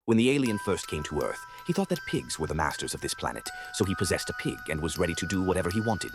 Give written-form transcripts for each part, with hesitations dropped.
When the alien first came to Earth, he thought that pigs were the masters of this planet, so he possessed a pig and was ready to do whatever he wanted.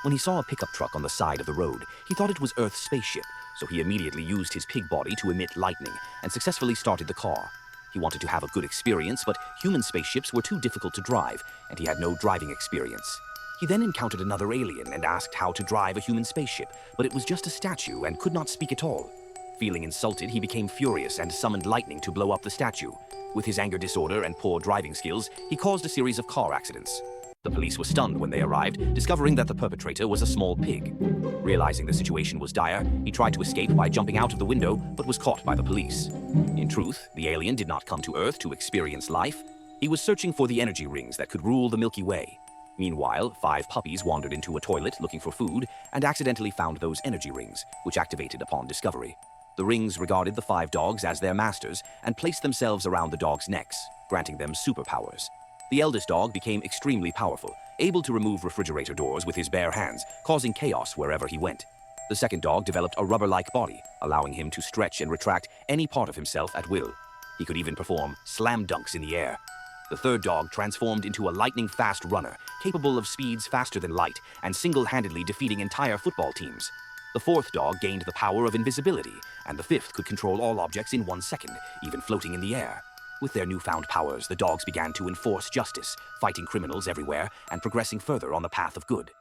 When he saw a pickup truck on the side of the road, he thought it was Earth's spaceship, so he immediately used his pig body to emit lightning and successfully started the car. He wanted to have a good experience, but human spaceships were too difficult to drive, and he had no driving experience. He then encountered another alien and asked how to drive a human spaceship, but it was just a statue and could not speak at all. Feeling insulted, he became furious and summoned lightning to blow up the statue. With his anger disorder and poor driving skills, he caused a series of car accidents. The police were stunned when they arrived, discovering that the perpetrator was a small pig. Realizing the situation was dire, he tried to escape by jumping out of the window, but was caught by the police. In truth, the alien did not come to Earth to experience life. He was searching for the energy rings that could rule the Milky Way. Meanwhile, 5 puppies wandered into a toilet looking for food and accidentally found those energy rings, which activated upon discovery. The rings regarded the 5 dogs as their masters and placed themselves around the dogs' necks, granting them superpowers. The eldest dog became extremely powerful, able to remove refrigerator doors with his bare hands, causing chaos wherever he went. The second dog developed a rubber-like body, allowing him to stretch and retract any part of himself at will. He could even perform slam dunks in the air. The third dog transformed into a lightning-fast runner, capable of speeds faster than light and single-handedly defeating entire football teams. The fourth dog gained the power of invisibility, and the fifth could control all objects in 1 second, even floating in the air. With their newfound powers, the dogs began to enforce justice, fighting criminals everywhere and progressing further on the path of good.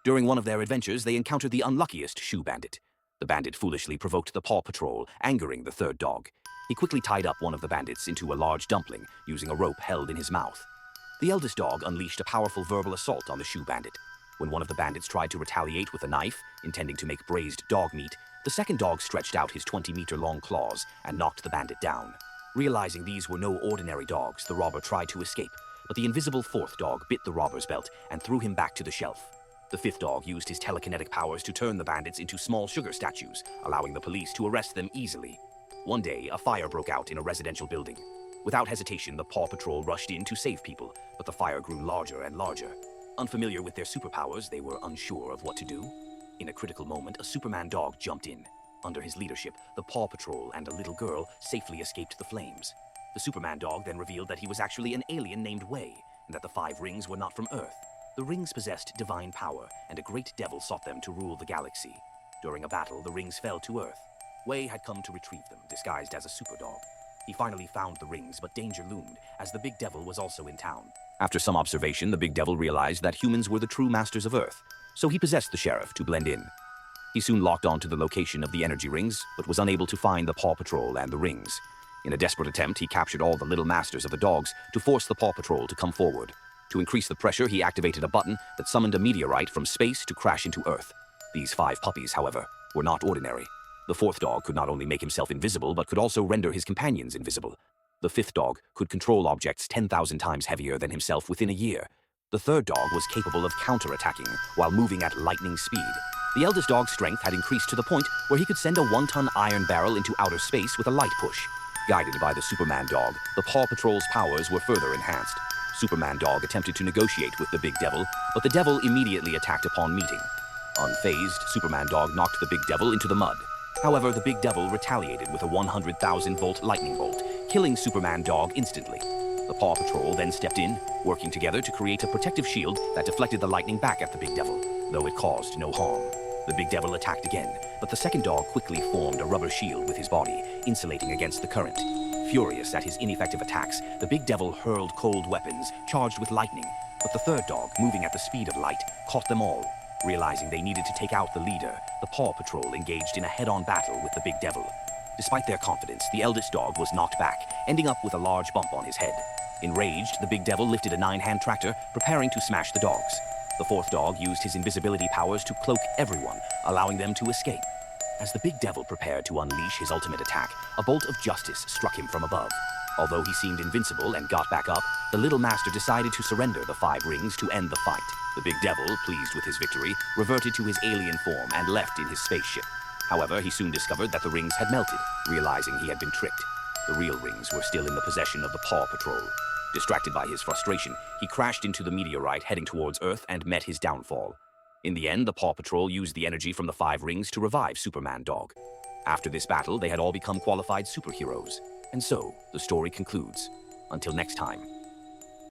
During one of their adventures, they encountered the unluckiest shoe bandit. The bandit foolishly provoked the Paw Patrol, angering the third dog. He quickly tied up one of the bandits into a large dumpling, using a rope held in his mouth. The eldest dog unleashed a powerful verbal assault on the shoe bandit. When one of the bandits tried to retaliate with a knife, intending to make braised dog meat, the second dog stretched out his 20-meter-long claws and knocked the bandit down. Realizing these were no ordinary dogs, the robber tried to escape, but the invisible fourth dog bit the robber's belt and threw him back to the shelf. The fifth dog used his telekinetic powers to turn the bandits into small sugar statues, allowing the police to arrest them easily. One day, a fire broke out in a residential building. Without hesitation, the Paw Patrol rushed in to save people, but the fire grew larger and larger. Unfamiliar with their superpowers, they were unsure of what to do. In a critical moment, a Superman dog jumped in. Under his leadership, the Paw Patrol and a little girl safely escaped the flames. The Superman dog then revealed that he was actually an alien named Way, and that the 5 rings were not from Earth. The rings possessed divine power, and a great devil sought them to rule the galaxy. During a battle, the rings fell to Earth. Way had come to retrieve them, disguised as a superdog. He finally found the rings, but danger loomed, as the big devil was also in town. After some observation, the big devil realized that humans were the true masters of Earth, so he possessed the sheriff to blend in. He soon locked on to the location of the energy rings, but was unable to find the Paw Patrol and the rings. In a desperate attempt, he captured all the little masters of the dogs to force the Paw Patrol to come forward. To increase the pressure, he activated a button that summoned a meteorite from space to crash into Earth. These 5 puppies, however, were not ordinary. The fourth dog could not only make himself invisible, but could also render his companions invisible. The fifth dog could control objects 10,000 times heavier than himself within a year. The third dog was capable of counterattacking while moving at lightning speed. The eldest dog's strength had increased to the point where he could send a 1-ton iron barrel into outer space with a light push. Guided by the Superman dog, the Paw Patrol's powers were further enhanced. Superman dog attempted to negotiate with the big devil, but the devil immediately attacked upon meeting. Unfazed, Superman dog knocked the big devil into the mud. However, the big devil retaliated with a 100,000-volt lightning bolt, killing Superman dog instantly. The Paw Patrol then stepped in, working together to create a protective shield that deflected the lightning back at the big devil, though it caused no harm. The big devil attacked again, but the second dog quickly formed a rubber shield with his body, insulating against the current. Furious at his ineffective attacks, the big devil hurled cold weapons, charged with lightning, but the third dog, moving at the speed of light, caught them all. Realizing they needed to take out the leader, the Paw Patrol engaged in a head-on battle with the big devil. Despite their confidence, the eldest dog was knocked back, ending up with a large bump on his head. Enraged, the big devil lifted a 9-hand tractor, preparing to smash the dogs. The fourth dog used his invisibility powers to cloak everyone, allowing them to escape. As the big devil prepared to unleash his ultimate attack, a bolt of justice struck him from above. Although he seemed invincible and got back up, the little master decided to surrender the 5 rings to end the fight. The big devil, pleased with his victory, reverted to his alien form and left in his spaceship. However, he soon discovered that the rings had melted, realizing he had been tricked. The real rings were still in the possession of the Paw Patrol. Distracted by his frustration, he crashed into the meteorite heading towards Earth and met his downfall. In the end, the Paw Patrol used the energy from the 5 rings to revive Superman dog. After this battle, they had all become qualified superheroes. And so, the story concludes. Until next time.